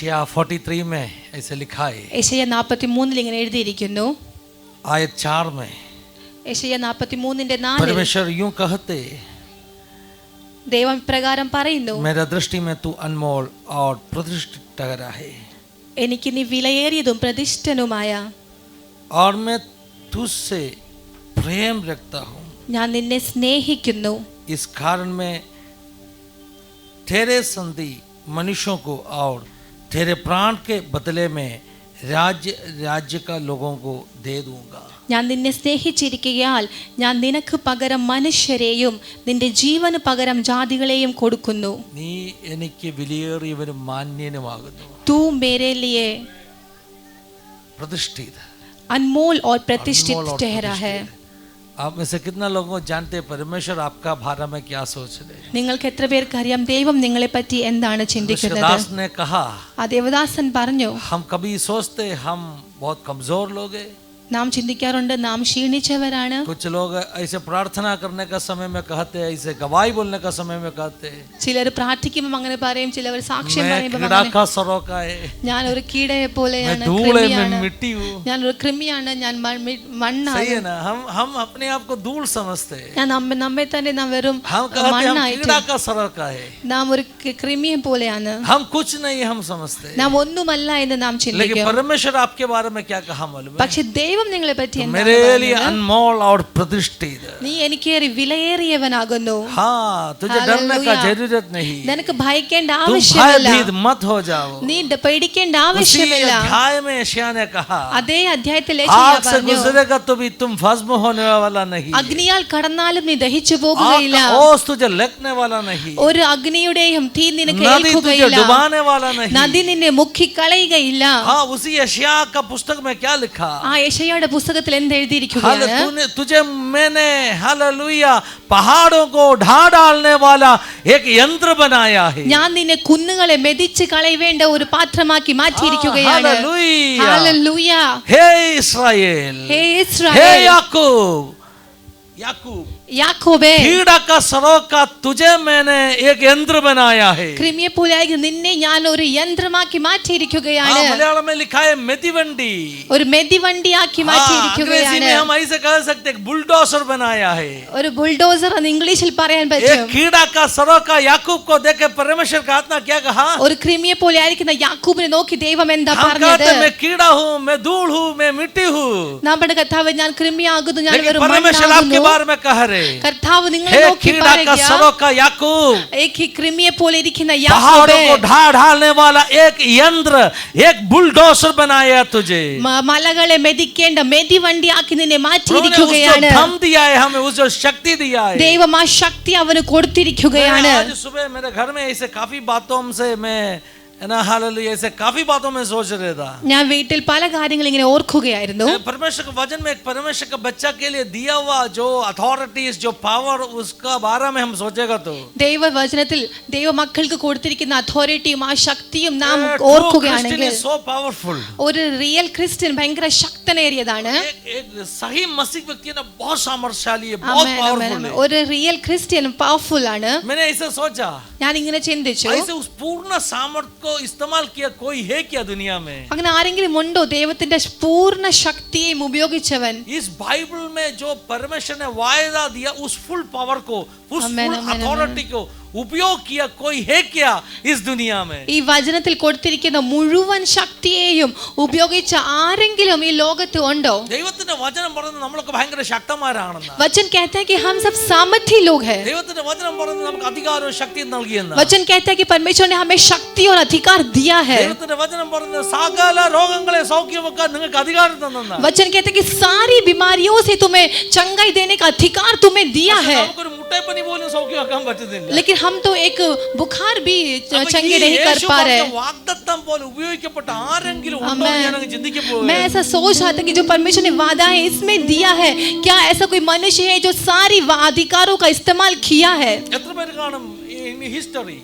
43 में ऐसे लिखा है, യെശയ്യാ 43 ഇങ്ങനെ എഴുതിയിരിക്കുന്നു. आयत 4 में യെശയ്യാ 43ന്റെ 4 परमेश्वर यूं कहते, ദൈവം പ്രകാരം പറയുന്നു, मेरा दृष्टि में तू अनमोल और प्रतिष्ठित ठहरा है എനിക്ക് നീ വിലയേറിയതും പ്രതിഷ്ഠനുമായ, और मैं तुझसे प्रेम रखता हूँ, ഞാൻ നിന്നെ സ്നേഹിക്കുന്നു. इस कारण मैं तेरे संधि मनुष्यों को और तेरे प्राण के बदले में राज्य का लोगों को दे दूंगा. ഞാൻ നിന്നെ സ്നേഹിച്ചിരിക്കുകയാൽ ഞാൻ നിനക്ക് പകരം മനുഷ്യരെയും നിന്റെ ജീവന് പകരം ജാതികളെയും കൊടുക്കുന്നു. നീ എനിക്ക് വിലയേറിയവനും മാന്യനുമാകുന്നു. तू मेरे लिए प्रतिष्ठित, अनमोल और प्रतिष्ठित ठहरा है. आप में से कितना लोगों को जानते हैं परमेश्वर आपका बारे में क्या सोच रहे हैं? നിങ്ങൾക്ക് എത്ര പേർക്ക് അറിയാം ദൈവം നിങ്ങളെ പറ്റി എന്താണ് ചിന്തിക്കുന്നത്? दास ने कहा, ആ ദേവദാസൻ പറഞ്ഞു, हम कभी सोचते हम बहुत कमजोर लोग हैं. നാം ചിന്തിക്കാറുണ്ട് നാം ക്ഷീണിച്ചവരാണ്. कुछ लोग ऐसे प्रार्थना करने का समय में कहते हैं, ऐसे गवाही बोलने का समय में कहते हैं, ചിലർ പ്രാർത്ഥിക്കുമ്പോൾ അങ്ങനെ പറയും, ചിലർ സാക്ഷ്യം मैं പറയുമ്പോൾ कीड़ा का सरो का है, ഞാൻ ഒരു കീടയെ പോലെയാണ്, मैं धूल है, मैं കൃമിയാണ്, मिट्टी हूँ. ഞാൻ ഒരു കൃമിയാണ്, ഞാൻ सही മണ്ണാണ്. है ना? हम अपने आप को धूल समझते हैं. ഞാൻ നമ്മെ തന്നെ നാം വെറും हम कहते हैं हम മണ്ണായിട്ട്, कीड़ा का सरो का है, നാം ഒരു കൃമിയെ പോലെയാണ്, हम कुछ नहीं हम समझते हैं. നാം ഒന്നുമല്ല എന്ന് നാം लेकिन ചിന്തിക്കും. परमेश्वर आपके बारे में क्या कहा मालूम है? പക്ഷെ ദൈവം നിങ്ങളെ പറ്റി എന്താണ് मेरे लिए പറഞ്ഞത്? अनमोल और प्रतिष्ठित. നീ എനിക്കേറെ വിലയേറിയവനാകുന്നു. हाँ, तुझे डरने का हालेलुया. जरूरत नहीं. നിനക്ക് ഭയക്കേണ്ട तुम ആവശ്യമില്ല, भयभीत मत हो जाओ. നീ പേടിക്കേണ്ട उसी ആവശ്യമില്ല. अध्याय में यशायाह ने कहा, അതേ അധ്യായത്തിൽ आग യെശയ്യാ से പറഞ്ഞു, गुजरेगा तो भी तुम भस्म होने वाला नहीं. അഗ്നിയാൽ കടന്നാലും നീ ദഹിച്ചു आग പോകുകയില്ല, का ओस तुझे लगने वाला नहीं. ഒരു അഗ്നിയുടെയും തീ നിനക്ക് नदी तुझे ഏൽക്കുകയില്ല, डुबाने वाला नहीं. നദി നിന്നെ മുക്കിക്കളയുകയില്ല. हाँ, उसी यशायाह का पुस्तक में क्या लिखा? ആ യെശയ്യായുടെ പുസ്തകത്തിൽ എന്ത് എഴുതിയിരിക്കുകയാണ്? तुझे मैंने हालेलुया पहाड़ों को ढा डालने वाला एक यंत्र बनाया है. ഞാൻ നിന്നെ കുന്നുകളെ മെതിച്ച് കളയവേണ്ട ഒരു പാത്രമാക്കി മാറ്റിയിരിക്കുകയാണ്. हालेलुया. ഹല്ലേലൂയ. हे इस्राएल, ഹേ हे ഇസ്രായേൽ, याकूब, യാക്കോബേ, कीड़ा का सरो का तुझे मैंने एक यंत्र बनाया है. കൃമിയെ പോലെയായി നിന്നെ ഞാൻ ഒരു യന്ത്രമാക്കി മാറ്റിയിരിക്കുകയാണ്, मलयालम में लिखा है मेदिवंडी. ഒരു മെതിവണ്ടിയാക്കി अंग्रेजी മാറ്റിയിരിക്കുകയാണ്. में हम ऐसे कह सकते हैं बुलडोजर बनाया है. ഒരു ബുൾഡോസർ എന്ന് ഇംഗ്ലീഷിൽ പറയാൻ एक പറ്റും. कीड़ा का सरो का याकूब को देख के परमेश्वर का आत्मा क्या कहा? ഒരു കൃമിയെ പോലെ ആയിരിക്കുന്ന യാക്കൂബിനെ നോക്കി ദൈവം എന്താ हम പറഞ്ഞത്? कहते हैं मैं कीड़ा हूँ, मैं धूल हूँ, मैं मिट्टी हूँ. നാം പറഞ്ഞ കർത്താവ് ഞാൻ കൃമിയാകുന്നു, ഞാൻ लेकिन വെറും परमेश्वर आपके മണ്ണാകുന്നു. बारे में कह रहे, കർത്താവ് നിങ്ങളെ हे നോക്കി कीड़ा का പറയുക, सरो का याकूब, एक ही കൃമിയെ പോലെ ഇരിക്കുന്ന पहाड़ों യാക്കോബേ, को ढा ढालने वाला एक यंत्र, एक बुलडोजर बनाया तुझे. മലകളെ മെതിക്കേണ്ട മെതിവണ്ടിയാക്കി നിന്നെ उन्होंने उसको മാറ്റിയിരിക്കുകയാണ്. दम दिया है, हमें उसको शक्ति दिया है. ദൈവം ആ ശക്തി അവന് കൊടുത്തിരിക്കുകയാണ്. आज सुबह मेरे घर में ऐसे काफी बातों से मैं ना हालेलुया ऐसे काफी बातों में सोच रहा था. ഞാൻ വീട്ടിൽ പല കാര്യങ്ങൾ ഇങ്ങനെ ഓർക്കുകയായിരുന്നു. परमेश्वर के वचन में एक परमेश्वर का बच्चा के लिए दिया हुआ जो अथॉरिटीज, जो पावर, उसका बारे में हम सोचेगा तो ദൈവവചനത്തിൽ ദൈവമക്കൾക്ക് കൊടുത്തിരിക്കുന്ന അതോറിറ്റിയും ആ ശക്തിയും നാം ഓർക്കുകയാണെങ്കിൽ so powerful. ഒരു റിയൽ ക്രിസ്ത്യൻ ഭയങ്കര ശക്തനേറിയതാണ്. एक सही मसीह व्यक्ति ना बहुत सामर्थ्यशाली है, बहुत पावरफुल है. ഒരു റിയൽ ക്രിസ്ത്യൻ പവർഫുൾ ആണ്. मैंने ऐसे सोचा, ഞാൻ ഇങ്ങനെ ചിന്തിച്ചു, ऐसे उस पूर्ण सामर्थ्य को इस्तेमाल किया कोई है क्या दुनिया में? അങ്ങനെ ആരെങ്കിലും ഉണ്ടോ ദൈവത്തിന്റെ പൂർണ്ണ ശക്തിയെ ഉപയോഗിച്ചവൻ? इस बाइबल में जो परमेश्वर ने वायदा दिया उस फुल पावर को, उस फुल अथॉरिटी को उपयोग किया कोई है क्या इस दुनिया में? ഈ വചനത്തിൽ കൊടുത്തിരിക്കുന്ന മുഴുവൻ ശക്തിയെയും ഉപയോഗിച്ച ആരെങ്കിലും ഈ ലോകത്ത് ഉണ്ടോ? ദൈവത്തിന്റെ വചനം പറയുന്നത് നമ്മളൊക്കെ ഭയങ്കര ശക്തന്മാരാണെന്ന്. वचन कहता है कि हम सब सामर्थी लोग हैं. ദൈവത്തിന്റെ വചനം പറയുന്നത് നമുക്ക് അധികാരവും ശക്തിയും നൽകിയെന്ന്. वचन कहता है कि परमेश्वर ने हमें शक्ति और अधिकार दिया है. ദൈവത്തിന്റെ വചനം പറയുന്നത് സകല രോഗങ്ങളെ സൗഖ്യമാക്കാൻ നിങ്ങൾക്ക് അധികാരം തന്നെന്ന്. वचन कहता है कि सारी बीमारियों से तुम्हें चंगाई देने का अधिकार तुम्हें दिया है. നമുക്കൊരു മുട്ടേപ്പനി പോലും സൗഖ്യമാക്കാൻ പറ്റുന്നില്ല. लेकिन हम तो एक बुखार भी चंगे नहीं कर पा रहे. വാഗ്ദത്തം പോലെ ഉപയോഗിക്കപ്പെട്ട ആരെങ്കിലും ഉണ്ടോ എന്ന് ഞാൻ ചിന്തിക്കാൻ പോകുന്നു. मैं ऐसा सोच रहा था कि जो परमेश्वर ने वादा है इसमें दिया है, क्या ऐसा कोई मनुष्य है जो सारी अधिकारों का इस्तेमाल किया है? എത്ര പേര് കാണും ഹിസ്റ്ററി?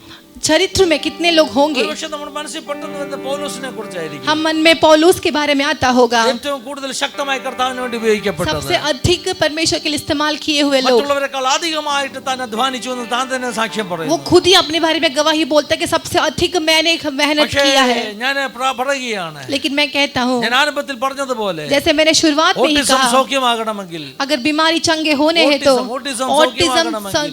चरित्र में कितने लोग होंगे। ഒരുപക്ഷേ നമ്മുടെ മനസ്സിൽ പെട്ടെന്ന് വരുന്ന പൗലോസിനെ കുറിച്ചായിരിക്കും. हम मन में पौलुस के बारे में आता होगा, ഏറ്റവും കൂടുതൽ ശക്തമായി കർത്താവിന് വേണ്ടി ഉപയോഗിക്കപ്പെട്ടത്, सबसे अधिक परमेश्वर के लिए इस्तेमाल किए हुए लोग, മറ്റുള്ളവരെക്കാൾ അധികമായിട്ട് താൻ അധ്വാനിച്ചു എന്ന് താൻ തന്നെ സാക്ഷ്യം वो പറയുന്നു. खुद ही अपने बारे में गवाही बोलता है कि सबसे अधिक मैंने मेहनत പക്ഷേ किया है। ഞാൻ പറയുകയാണ്, लेकिन मैं कहता हूँ, ഞാൻ ആരംഭത്തിൽ പറഞ്ഞതുപോലെ जैसे मैंने शुरुआत में ही ഓട്ടിസം कहा, സൗഖ്യമാകണമെങ്കിൽ, अगर बीमारी चंगे होने हैं तो, ऑटिज्म ऑटिज्म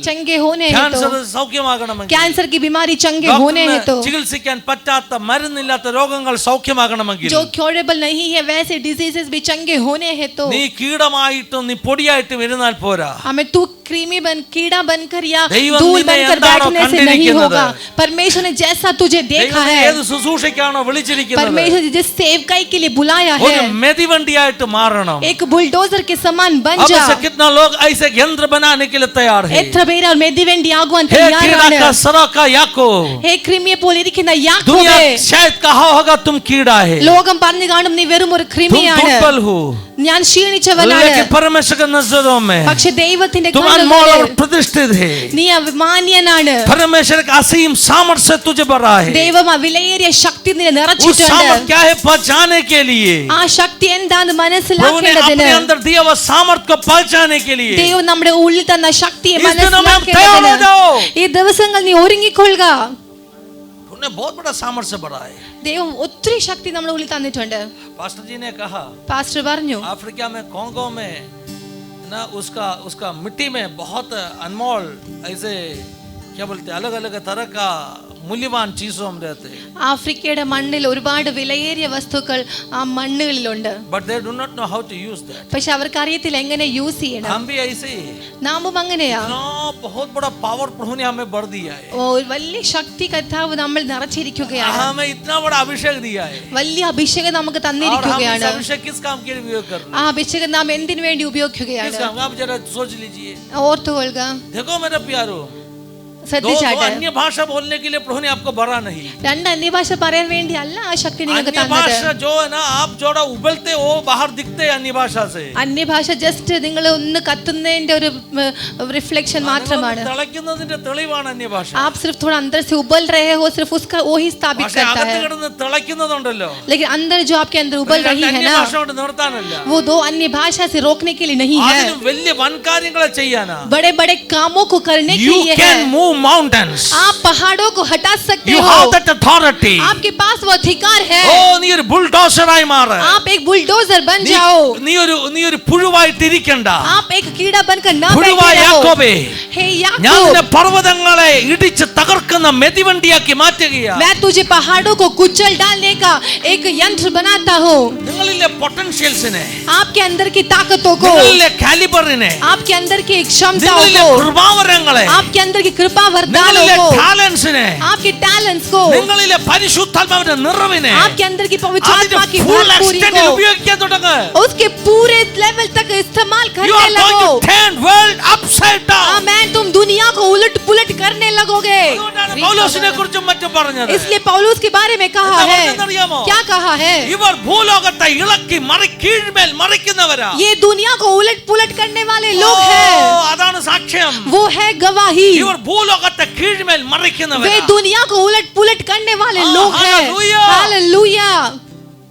चंगे होने हैं ക്യാൻസർ तो, സൗഖ്യമാകണമെങ്കിൽ, कैंसर की बीमारी चंगे होने हैं तो, ചികിത്സിക്കാൻ പറ്റാത്ത മരുന്നില്ലാത്ത രോഗങ്ങൾ സൗഖ്യമാകണമെങ്കിൽ, जो क्योरेबल नहीं है वैसे डिजीजेस भी चंगे होने हैं तो, നീ കീടമായിട്ടും നീ പൊടിയായിട്ടും ഇരുന്നാൽ പോരാ. हमें तू कीड़ा बनकर या ദൈവം धूल നിന്നെ बनकर എന്താണോ बैठने से नहीं കണ്ടിരിക്കുന്നത്, होगा। परमेश्वर ने जैसा तुझे देखा ദൈവം है, ഏത് ശുശ്രൂഷയ്ക്കാണോ വിളിച്ചിരിക്കുന്നത്, परमेश्वर ने जिस सेवकाई के लिए बुलाया ഒരു है, മെതിവണ്ടിയായിട്ട് മാറണം. एक बुलडोजर के समान बन अब जा। से कितना लोग ऐसे यंत्र बनाने के लिए तैयार है. എത്ര പേര് മെതിവണ്ടി ആകുവാൻ हे कीड़ा തയ്യാറാണ്? का सरा का याकूब, ഹേ ക്രിമിയെ പോലെ ഇരിക്കുന്ന दुनिया യാക്കോബേ, शायद कहा होगा तुम कीड़ा है, ലോകം പറഞ്ഞു കാണും നീ വെറും ഒരു तुम കൃമിയാണ്, दुर्बल हो, ഞാൻ ക്ഷീണിച്ചവനാണ്. लेकिन परमेश्वर के नजरों में പക്ഷെ ദൈവത്തിന്റെ तुम अनमोल और കണ്ണുകളിൽ प्रतिष्ठित है. നീ മാന്യനാണ്. परमेश्वर का असीम सामर्थ्य से तुझे भरा है. ദൈവം ആ വിലയേറിയ ശക്തി നിന്നെ उस നിറച്ചിട്ടുണ്ട്. सामर्थ्य क्या है पहचाने के लिए, ആ ശക്തി എന്താണെന്ന് प्रभु ने മനസ്സിലാക്കേണ്ടതിന്, अपने अंदर दिया हुआ सामर्थ्य को पहचाने के लिए ദൈവം നമ്മുടെ ഉള്ളിൽ തന്ന ശക്തിയെ इस दिनों में आप तैयार हो മനസ്സിലാക്കേണ്ടതിന് जाओ. ഈ ദിവസങ്ങൾ നീ ഒരുങ്ങിക്കൊള്ളുക. उन्हें बहुत बड़ा सामर्थ्य बढ़ा है. ദൈവം ഒത്തിരി ശക്തി നമ്മുടെ ഉള്ളിൽ തന്നിട്ടുണ്ട്. पास्टर जी ने कहा, പാസ്റ്റർ പറഞ്ഞു, अफ्रीका में कोंगो में ना उसका मिट्टी में बहुत अनमोल ऐसे क्या बोलते हैं, अलग अलग तरह का मूल्यवान चीजों में रहते हैं. ആഫ്രിക്കയുടെ മണ്ണിൽ ഒരുപാട് വിലയേറിയ വസ്തുക്കൾ ആ മണ്ണുകളിലുണ്ട്. But they do not know how to use that. പക്ഷെ അവർക്ക് അറിയത്തില്ല എങ്ങനെ യൂസ് ചെയ്യണം. हम भी ऐसे ही हैं. നാമും അങ്ങനെയാ. इतना बहुत बड़ा पावर प्रभु ने हमें बढ़ दिया है. ഒരു വലിയ ശക്തി കർത്താവ് നമ്മൾ നിറച്ചിരിക്കുകയാണ്. हमें इतना बड़ा अभिषेक दिया है. വലിയ അഭിഷേകം നമുക്ക് और हम इस തന്നിരിക്കുകയാണ്. अभिषेक किस काम के लिए उपयोग कर रहे ആ അഭിഷേകം നാം എന്തിനു വേണ്ടി हैं? ഉപയോഗിക്കുകയാണ്? किस काम? आप जरा सोच लीजिए. ഓർത്തുകൊള്ളുക, देखो मेरे प्यारो, दो ശ്രദ്ധിച്ചാട്ടെ. अन्य भाषा बोलने के लिए प्रभु ने आपको भरा नहीं. രണ്ട് അന്യഭാഷ പറയാൻ വേണ്ടി അല്ല ആ ശക്തി നിങ്ങൾക്ക് अन्य തന്നത്. भाषा जो है ना, आप जोड़ा उबलते हो बाहर दिखते हैं अन्य भाषा से. അന്യഭാഷ ജസ്റ്റ് നിങ്ങൾ ഒന്ന് കത്തുന്നതിന്റെ ഒരു റിഫ്ലെക്ഷൻ മാത്രമാണ്. തിളയ്ക്കുന്നതിന്റെ തെളിവാണ് अन्य भाषा. आप सिर्फ थोड़ा अंदर से उबल रहे हो, सिर्फ उसका वो ही स्थापित പക്ഷേ करता അകത്ത് है. കിടന്ന് തിളയ്ക്കുന്നതുണ്ടല്ലോ, लेकिन अंदर जो आपके अंदर उबल रही है अन्य ना, ഭാഷ കൊണ്ട് നിർത്താനല്ല, वो दो अन्य भाषा से रोकने के लिए नहीं है, അതിനും വലിയ വൻകാര്യങ്ങളെ ചെയ്യാനാ. बड़े बड़े कामों को करने के You लिए can है. move mountains. आप पहाड़ों को हटा सकते You हो. have that authority. आपके पास वो अधिकार है. ഓ, നീ ഒരു ബുൾഡോസറായി മാറ്. आप एक बुलडोजर बन നീ- जाओ. നീ ഒരു പുഴുവായിട്ട് ഇരിക്കണ്ട. आप एक कीड़ा बनकर न പുഴുവായ बैठे रहो. യാക്കോബേ, हे ഞാൻ याकूब, നിന്നെ പർവ്വതങ്ങളെ ഇടിച്ച് തകർക്കുന്ന മെതിവണ്ടിയാക്കി മാറ്റുകയാ. मैं तुझे पहाड़ों को कुचल डालने का एक यंत्र बनाता हूँ. നിങ്ങളിലെ പൊട്ടൻഷ്യൽസിനെ, आपके अंदर की ताकतों को, നിങ്ങളിലെ കാലിബറിനെ, आपके अंदर की क्षमताओं നിങ്ങളിലെ को, കൃപാവരങ്ങളെ, आपके अंदर की कृपा वरदानों നിങ്ങളിലെ को, ടാലൻസിനെ, आपके टैलेंट्स को, നിങ്ങളിലെ പരിശുദ്ധാത്മാവിന്റെ നിറവിനെ आपके अंदर की पवित्र അതിന്റെ आत्मा की full भरपूरी extent ൽ को ഉപയോഗിക്കാൻ തുടങ്ങ്. उसके पूरे लेवल तक इस्तेमाल You करने are going लगो. to turn world upside down. आमेन. तुम दुनिया को उलट पुलट करने लगोगे. അതുകൊണ്ടാണ് പൗലോസിനെ കുറിച്ചും മറ്റും പറഞ്ഞത്. इसलिए पौलुस के बारे में कहा എന്താ है, പറഞ്ഞതെന്നറിയാമോ? क्या कहा है? ഇവർ ഭൂലോകത്തെ ഇളക്കി കീഴ്മേൽ മറിക്കുന്നവരാ. ये दुनिया को उलट पुलट करने वाले लोग हैं. അതാണ് സാക്ഷ്യം. वो है गवाही. ഇവർ ഭൂലോകത്തെ കീഴ്മേൽ वे മറിക്കുന്നവരാ. दुनिया को उलट पुलट करने वाले लोग हैं. हालेलुया. हालेलुया.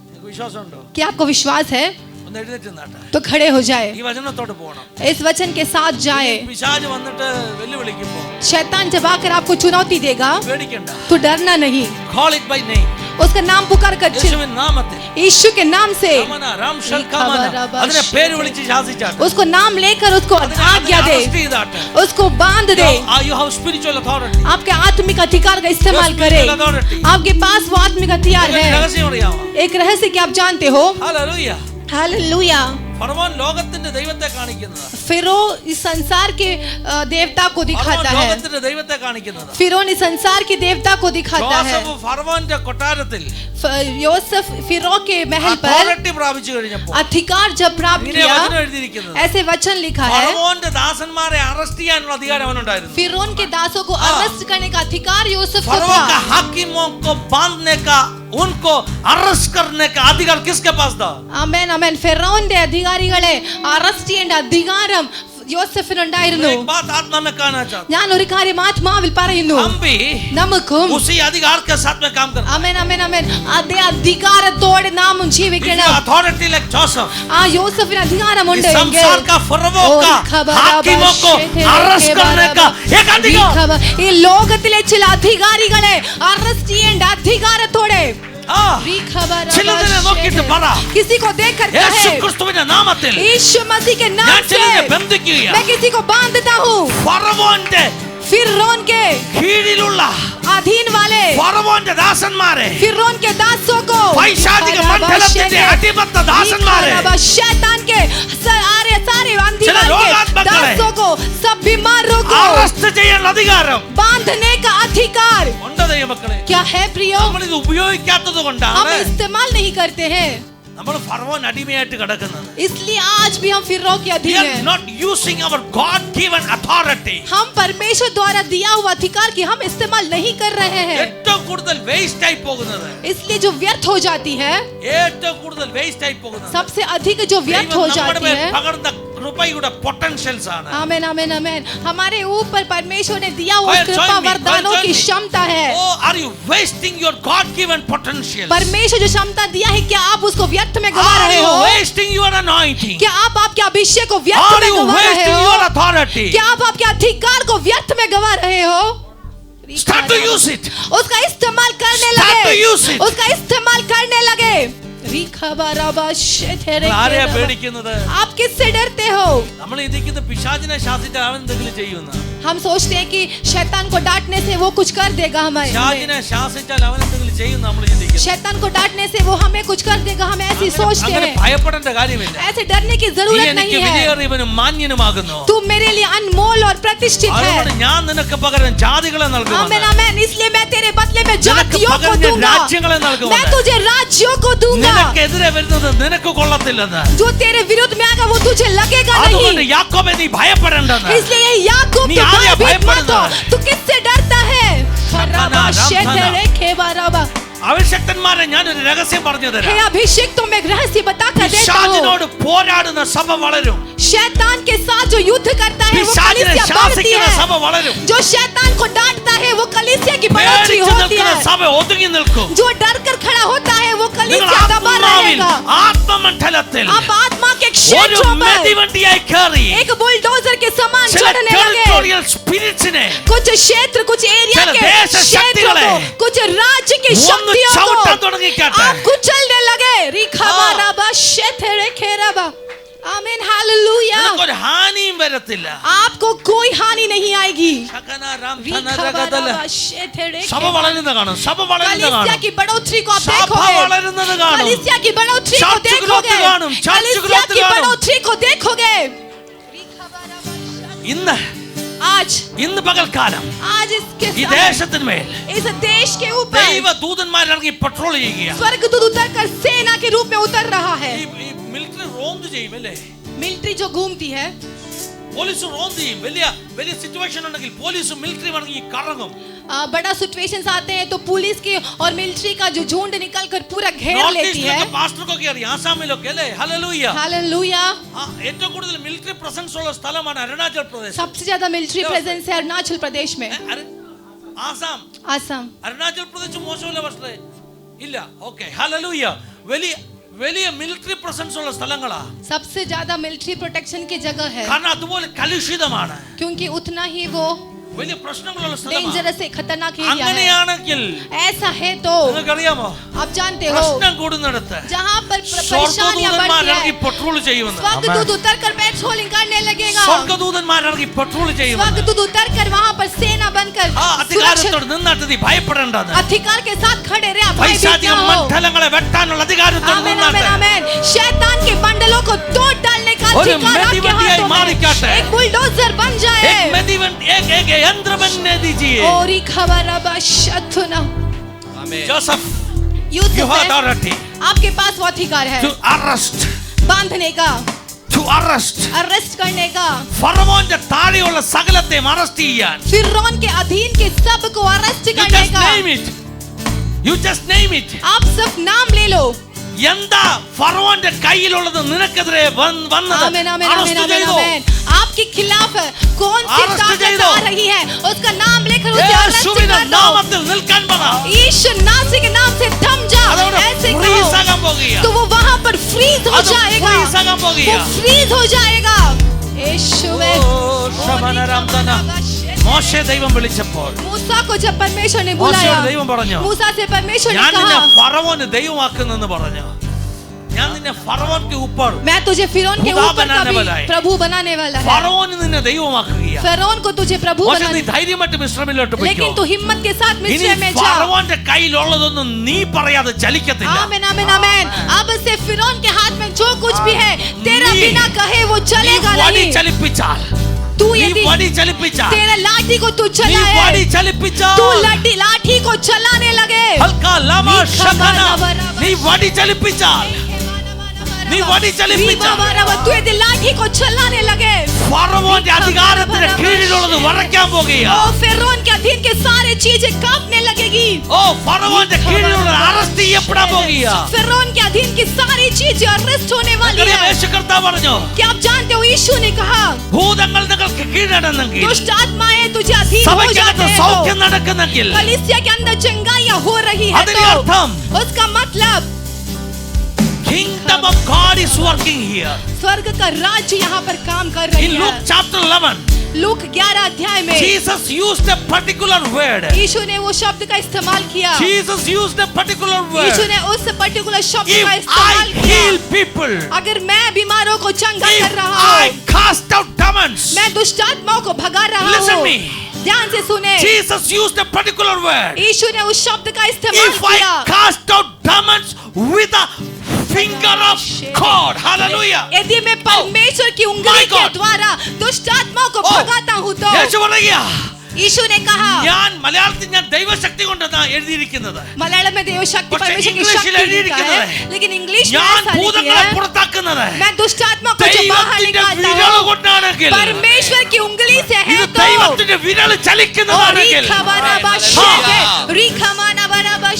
നിങ്ങൾക്ക് വിശ്വാസമുണ്ടോ? क्या आपको विश्वास है? ഒന്ന് എഴുന്നേറ്റ് നിന്നാട്ടെ. तो खड़े हो जाए, ഈ വചനത്തോട് പോകണം. इस वचन के साथ जाए. പിശാച് വന്നിട്ട് വെല്ലുവിളിക്കുമ്പോ शैतान जब आकर आपको चुनौती देगा പേടിക്കണ്ട. तो डरना नहीं. Call it by name. उसका नाम पुकार कर യേശുവിൻ നാമത്തിൽ यीशु के नाम से കമന, രാം ശൽക്കമന, അതിനെ പേര് വിളിച്ച് ശാസിച്ചാട്ടെ. उसको नाम लेकर उसको आज्ञा दे, അറസ്റ്റ് ചെയ്താട്ടെ. उसको बांध दे. You have spiritual authority. आपके आत्मिक अधिकार का इस्तेमाल करे. आपके पास वो आत्मिक हथियार है. രഹസ്യം അറിയാമോ? एक रहस्य कि आप जानते हो. ഹല്ലേലൂയ. हालेलुया. ഫറവോൻ ലോകത്തിന്റെ ദൈവത്തെ കാണിക്കുന്നതാ. फिरो इस संसार के देवता को दिखाता ഫറവോൻ है. ലോകത്തിന്റെ ദൈവത്തെ കാണിക്കുന്നതാ. फिरौन इस संसार के देवता को दिखाता है. ജോസഫ് ഫറവോന്റെ കൊട്ടാരത്തിൽ योसेफ फिरौ के महल पर അതോറിറ്റി പ്രാപിച്ചു കഴിഞ്ഞപ്പോൾ अधिकार जब प्राप्त ഇങ്ങനെ किया, വചനം എഴുതിയിരിക്കുന്നത്. ऐसे वचन लिखा है, ഫറവോന്റെ ദാസന്മാരെ അറസ്റ്റ് ചെയ്യാനുള്ള അധികാരം അവനുണ്ടായിരുന്നു. फिरौन के दासों को अरेस्ट करने का अधिकार यूसुफ को फरोह का था. हाकिमों को बांधने का, उनको अरेस्ट करने का अधिकार किसके पास था? ആമേൻ ആമേൻ. ഫിറൗന്റെ അധികാരികളെ അറസ്റ്റ് ചെയ്യേണ്ട അധികാരം യോസെഫിനുണ്ടായിരുന്നു. मैं एक बात आत्मा में कहना चाहता ഞാൻ ഒരു കാര്യം ആത്മാവിൽ പറയുന്നു. हूं, हम भी നമുക്കും उसी अधिकार के साथ में काम करते ആമേൻ ആമേൻ ആമേൻ അതേ അധികാരത്തോടെ നാമും हैं. ജീവിക്കണം. अथॉरिटी लाइक जोसेफ, ആ യോസെഫിന് അധികാരമുണ്ട് इस എങ്കിൽ संसार का फरोह का हाकिमों को अरेस्ट करने का एक अधिकार. ഈ ലോകത്തിലെ ചില അധികാരികളെ അറസ്റ്റ് ചെയ്യേണ്ട അധികാരത്തോടെ हाँ, ചിലതിനെ നോക്കിയിട്ട് പറ, किसी को देखकर യേശു कहे ക്രിസ്തുവിന്റെ നാമത്തിൽ यीशु मसीह के नाम ഞാൻ से ചിലതിനെ ബന്ധിക്കുകയാണ്. मैं किसी को बांधता हूँ. ഫറവോന്റെ फिरौन के കീഴിലുള്ള अधीन वाले ഫറവോന്റെ ദാസന്മാരെ, फिरौन के दासों को പൈശാചിക മണ്ഡലത്തിന്റെ അടിമത്ത ദാസന്മാരെ, शैतान के सारे ചില अंधकार के രോഗാത്മകളെ दासों को, सब बीमारों को അറസ്റ്റ് ചെയ്യാൻ അധികാരം बांधने का अधिकार ഉണ്ട് ദൈവമക്കളെ. क्या है प्रियो? നമ്മൾ ഇത് ഉപയോഗിക്കാത്തത് हम കൊണ്ടാണ് इस्तेमाल नहीं करते हैं, നമ്മൾ ഫറവോൻ അടിമയായിട്ട് കിടക്കുന്നത്. इसलिए आज भी हम फिरौन के We अधीन are हैं. not using our God given authority. हम परमेश्वर द्वारा दिया हुआ अधिकार की हम इस्तेमाल नहीं कर रहे हैं, ഏറ്റവും കൂടുതൽ വേസ്റ്റ് ആയി പോകുന്നത്, इसलिए जो व्यर्थ हो जाती है, ഏറ്റവും കൂടുതൽ വേസ്റ്റ് ആയി പോകുന്നത് सबसे अधिक जो व्यर्थ ദൈവം हो നമ്മുടെ जाती മേൽ है. പകർന്ന കൃപയുടെ പൊട്ടൻഷ്യൽസ് ആണ്. आमेन आमेन आमेन. हमारे ऊपर परमेश्वर ने दिया हुआ Well, कृपा join me, वरदानों well, join की me. क्षमता है. Oh, are you wasting your God given potential? परमेश्वर जो क्षमता दिया है, क्या आप उसको व्यर्थ में गवा Are रहे you हो? wasting your anointing? क्या आप आपके अभिषेक को व्यर्थ Are में you गवा रहे wasting हो? your authority? क्या आप आपके अधिकार को व्यर्थ में गवा रहे हो? Start to use it. उसका इस्तेमाल करने Start to use लगे, it. उसका इस्तेमाल करने लगे. ആരെയാ പേടിക്കുന്നത്? आप किससे डरते हो? നമ്മൾ ഇതിക്കുന്ന പിശാചിനെ ശാസിച്ചാൽ അവൻ എന്തെങ്കിലും ചെയ്യുന്ന, हम सोचते हैं कि शैतान को डांटने से वो कुछ कर देगा हमें. പിശാചിനെ ശാസിച്ചാൽ അവൻ എന്തെങ്കിലും ചെയ്യുന്ന നമ്മൾ ചിന്തിക്കുന്നു. शैतान को डांटने से वो हमें कुछ कर देगा, हम ऐसी सोचते അങ്ങനെ हैं. ഭയപ്പെടേണ്ട കാര്യമില്ല. ऐसे डरने की നീ जरूरत എനിക്ക് नहीं है. വിലയേറിയവനും മാന്യനുമാകുന്നു. तू मेरे लिए अनमोल और प्रतिष्ठित അതുകൊണ്ട് है. ഞാൻ നിനക്ക് പകരം ജാതികളെ आमेन നൽകുമെന്ന്, आमेन. इसलिए मैं तेरे बदले में നിനക്ക് जातियों को പകരം ഞാൻ दूंगा, രാജ്യങ്ങളെ मैं നൽകുമെന്ന്, तुझे राज्यों को दूंगा. നിനക്കെതിരെ വരുന്നത് നിനക്ക് കൊള്ളത്തില്ലെന്ന്. जो तेरे विरुद्ध में आएगा वो तुझे लगेगा അതുകൊണ്ട് नहीं. യാക്കോബേ നീ ഭയപ്പെടേണ്ടെന്ന്. इसलिए ये याकूब നീ तो ആരെയാ भयभीत मत ഭയപ്പെടുന്നത്? हो. तू किससे डरता है? शकाना, शेतरे खेबाराबा. അഭിഷക്തന്മാരെ ഞാനൊരു രഹസ്യം പറഞ്ഞു हे തരാം. अभिषेक तुम एक रहस्य बता कर देता हूँ. പിശാചിനോട് പോരാടുന്ന സഭ വളരും. शैतान के साथ जो युद्ध करता है वो പിശാചിനെ कलीसिया बढ़ती ശാസിക്കുന്ന है. സഭ വളരും. जो शैतान को डांटता है वो कलीसिया की बढ़ोतरी പേടിച്ചു होती നിൽക്കുന്ന है. സഭ ഒതുങ്ങി നിൽക്കും. जो डर कर खड़ा होता है वो നിങ്ങൾ कलीसिया दबा ആത്മാവിൽ रहेगा. ആത്മമണ്ഡലത്തിൽ आप आत्मा के ഒരു क्षेत्रों पर മെതിവണ്ടിയായി കയറി एक बुलडोजर के समान ചില चढ़ने लगे. ടെറിട്ടോറിയൽ സ്പിരിറ്റ്സിനെ कुछ क्षेत्र, कुछ एरिया ചില के देश क्षेत्रों शक्तिകളെ को, कुछ राज्य की ഒന്ന് शक्तियों ചവിട്ടാൻ को തുടങ്ങിക്കട്ടെ. आप कुचलने लगे. रिखाबाराबा शेथरे खेराबा. आमीन हालेलुया. നിനക്കൊരു ഹാനിയും വരത്തില്ല. आपको कोई हानि नहीं आएगी. ശകന രാം ധന രഗദല. रिखाबाराबा शेथरे സഭ വളരുന്ന കാണും. സഭ വളരുന്ന कलीसिया കാണും. की बढ़ोतरी को आप സഭ देखोगे. വളരുന്നത് കാണും. कलीसिया की बढ़ोतरी को चर्च देखोगे. growth കാണും. चर्च कलीसिया growth की കാണും. बढ़ोतरी को देखोगे. ഇന്ന് ഇന്ന് പകൽക്കാലം आज इसके ഈ ദേശത്തിന്മേൽ इस देश के ऊपर ദൈവ ദൂതന്മാരിറങ്ങി പട്രോൾ ചെയ്യുകയാണ്. स्वर्गदूत उतर कर सेना के रूप में उतर रहा है. ഈ മിലിറ്ററി റോന്ത് ചെയ്യും അല്ലേ? मिलिट्री जो घूमती है, പോലീസ് റോന്ത് ചെയ്യും. വലിയ വലിയ സിറ്റുവേഷൻ ഉണ്ടെങ്കിൽ പോലീസും മിലിറ്ററിയും ഇറങ്ങി കറങ്ങും. बड़ा सिचुएशंस आते हैं तो पुलिस की और मिलिट्री का जो झुंड निकल कर पूरा घेर നോർത്ത് लेती है. ഈസ്റ്റിലൊക്കെ പാസ്റ്റർക്കൊക്കെ അറിയാം, ആസാമിലൊക്കെ അല്ലേ? ഹല്ലേലൂയ. हालेलुया. ഏറ്റവും കൂടുതൽ മിലിറ്ററി പ്രസൻസ് ഉള്ള സ്ഥലമാണ് അരുണാചൽ പ്രദേശ്. सबसे ज्यादा मिलिट्री प्रेजेंस है अरुणाचल प्रदेश में. ആസാം, आसाम. അരുണാചൽ പ്രദേശ് മോശമല്ല പക്ഷേ ഇല്ല. Okay, hallelujah. വലിയ വലിയ മിലിറ്ററി പ്രസൻസ് ഉള്ള സ്ഥലങ്ങളാ. सबसे ज्यादा मिलिट्री प्रोटेक्शन की जगह है, കാരണം അതുപോലെ കലുഷിതമാണ്. क्योंकि उतना ही वो വലിയ പ്രശ്നങ്ങളുള്ള സ്ഥലമാണ്. डेंजरस है, खतरनाक एरिया है. അങ്ങനെയാണെങ്കിൽ ऐसा है तो നിങ്ങൾക്കറിയാമോ, आप जानते हो പ്രശ്നം കൂടുന്നിടത്ത് जहाँ पर परेशानियां സ്വർഗ്ഗദൂതന്മാർ बढ़ती ഇറങ്ങി है, പട്രോൾ ചെയ്യുമെന്ന്. स्वर्गदूत उतर कर पेट्रोलिंग करने लगेगा. സ്വർഗ്ഗദൂതന്മാർ ഇറങ്ങി പട്രോൾ ചെയ്യുമെന്ന്. स्वर्गदूत उतर कर वहाँ पर सेना बनकर ആ അധികാരത്തോട് നിന്നിട്ട് നീ ഭയപ്പെടേണ്ടത്. अधिकार के साथ खड़े रहे. आप भयभीत പൈശാചിക ना हो. മണ്ഡലങ്ങളെ വെട്ടാനുള്ള അധികാരത്തോട് आमेन आमेन നിന്നിട്ട് आमेन. शैतान के बंडलों को तोड़ डालने का और अधिकार आपके मेदिवंडियाई हाथों मारिकाटे. में. एक बुलडोजर बन एक जाए. मेदिवंड एक यंत्र बनने दीजिए. ओरी खबरबा शतुना. जोसेफ, युद्ध you have है. authority आपके पास वो अधिकार है to arrest, बांधने का, to arrest. अरेस्ट करने का. ഫറവോന്റെ താഴെയുള്ള സകലത്തെയും അറസ്റ്റ് ചെയ്യാൻ. फिरौन के अधीन के सब को अरेस्ट You करने just का. name it. You just name it. आप सब नाम ले लो. എന്താ ഫറവോന്റെ കയ്യിലുള്ളത് നിനക്കെതിരെ വന്നത്? आमेन आमेन आमेन അറസ്റ്റ് आमेन ചെയ്തോ? आमेन. आपकी खिलाफ कौन सी Arrest ताकत ചെയ്തോ? आ रही है, उसका नाम लेकर उसे arrest യേശുവിന്റെ कर दो। നാമത്തിൽ നിൽക്കാൻ പറ. यीशु नासी के नाम से थम जा, അതവിടെ ऐसे freeze कहो ആകാൻ പോകുകയാ. तो वो वहां पर फ्रीज हो അത് जाएगा, freeze ആകാൻ वो പോകുകയാ. फ्रीज हो जाएगा। यीशुवे ഓ, ശമനരാംതന. മോശെ ദൈവം വിളിച്ചപ്പോൾ मूसा को जब परमेश्वर ने മോശയോട് बुलाया, ദൈവം പറഞ്ഞു, मूसा से परमेश्वर ने ഞാൻ നിന്നെ कहा, ഫറവോന് ദൈവമാക്കുന്നെന്ന് പറഞ്ഞു. ഞാൻ നിന്നെ ഫറവോൻ के ऊपर मैं तुझे फिरौन के खुदा ऊपर का बनाने भी वाला है। प्रभु बनाने वाला है। ഫറവോന് നിന്നെ ദൈവമാക്കുകയാ. फिरौन को तुझे प्रभु മോശെ നീ बनाने, ധൈര്യമായിട്ട് മിസ്രൈമിലോട്ട് പോയിക്കോ. लेकिन तू हिम्मत के साथ ഇനി मिस्र में जा। ഫറവോന്റെ കയ്യിലുള്ളതൊന്നും നീ പറയാതെ ചലിക്കത്തില്ല. आमीन आमीन आमीन। अब से फिरौन के हाथ में जो कुछ भी है तेरा नी- बिना कहे वो നീ चलेगा വടി नहीं। ചലിപ്പിച്ചാൽ, तू നീ यदि വടി ചലിപ്പിച്ചാൽ, तेरा लाठी को तू നീ चलाए, വടി ചലിപ്പിച്ചാൽ, तू लाठी को चलाने लगे, ഹൽക്കാ ലമാ नी ശകന, खबा നീ വടി ചലിപ്പിച്ചാൽ, നീ വടി ചലിപ്പിച്ചാൽ, तू यदि लाठी को चलाने लगे, ഫറവോന്റെ അധികാരത്തിന് കീഴിലുള്ളത് വരയ്ക്കാൻ പോകുകയാ. ओ फिरौन के अधीन के सारे चीजें कांपने लगेगी। ഓ ഫറവോന്റെ കീഴിലുള്ള അറസ്റ്റ് ചെയ്യപ്പെടാൻ പോകുകയാ. फिरौन के अधीन की सारी चीजें अरेस्ट होने वाली അങ്ങനെ है। യേശു കർത്താവ് പറഞ്ഞു, क्या आप जानते हो यीशु ने कहा, ഭൂതങ്ങൾ നിങ്ങൾക്ക് കീഴടങ്ങുന്നെങ്കിൽ, दुष्ट आत्माएं तुझे अधीन हो സഭയ്ക്കകത്ത് जाते हैं സൗഖ്യം तो, നടക്കുന്നെങ്കിൽ, कलीसिया के अंदर चंगाइयां हो रही है അതിന്റെ तो, അർത്ഥം उसका मतलब kingdom of God is working here. स्वर्ग का राज्य यहाँ पर काम कर रही In Luke है। chapter 11, लूक 11 अध्याय में Jesus used a particular word. यीशु ने वो शब्द का इस्तेमाल किया। Jesus used a particular Yeshu word. ने उस पर्टिकुलर शब्द If का I इस्तेमाल heal किया। people, अगर मैं बीमारों को चंगा कर if रहा I हूँ, cast out demons, मैं दुष्ट आत्माओं को भगा रहा Listen हूँ, me. ध्यान से सुने, Jesus used a particular word. यीशु ने उस शब्द का इस्तेमाल If किया। I cast out demons with a finger of God, hallelujah. यदि मैं परमेश्वर की My उंगली के God. द्वारा दुष्ट आत्माओं को Oh. भगाता हूँ तो യേശു പറയുക, यीशु ने कहा, ഞാൻ മലയാളത്തിൽ ഞാൻ ദൈവശക്തി കൊണ്ടാണ് എഴുതിയിരിക്കുന്നത്. मलयालम में देव शक्ति പക്ഷേ परमेश्वर की ഇംഗ്ലീഷിൽ शक्ति लिखा है, എഴുതിയിരിക്കുന്നത്, लेकिन इंग्लिश में ഞാൻ ऐसा लिखा ഭൂതങ്ങളെ है, പുറത്താക്കുന്നത് मैं दुष्ट आत्मा को जो बाहर ദൈവത്തിന്റെ निकालता വിരൽ हूँ കൊണ്ടാണെങ്കിൽ, परमेश्वर की उंगली से है ഇത് तो ദൈവത്തിന്റെ വിരൽ ചലിക്കുന്നതാണെങ്കിൽ,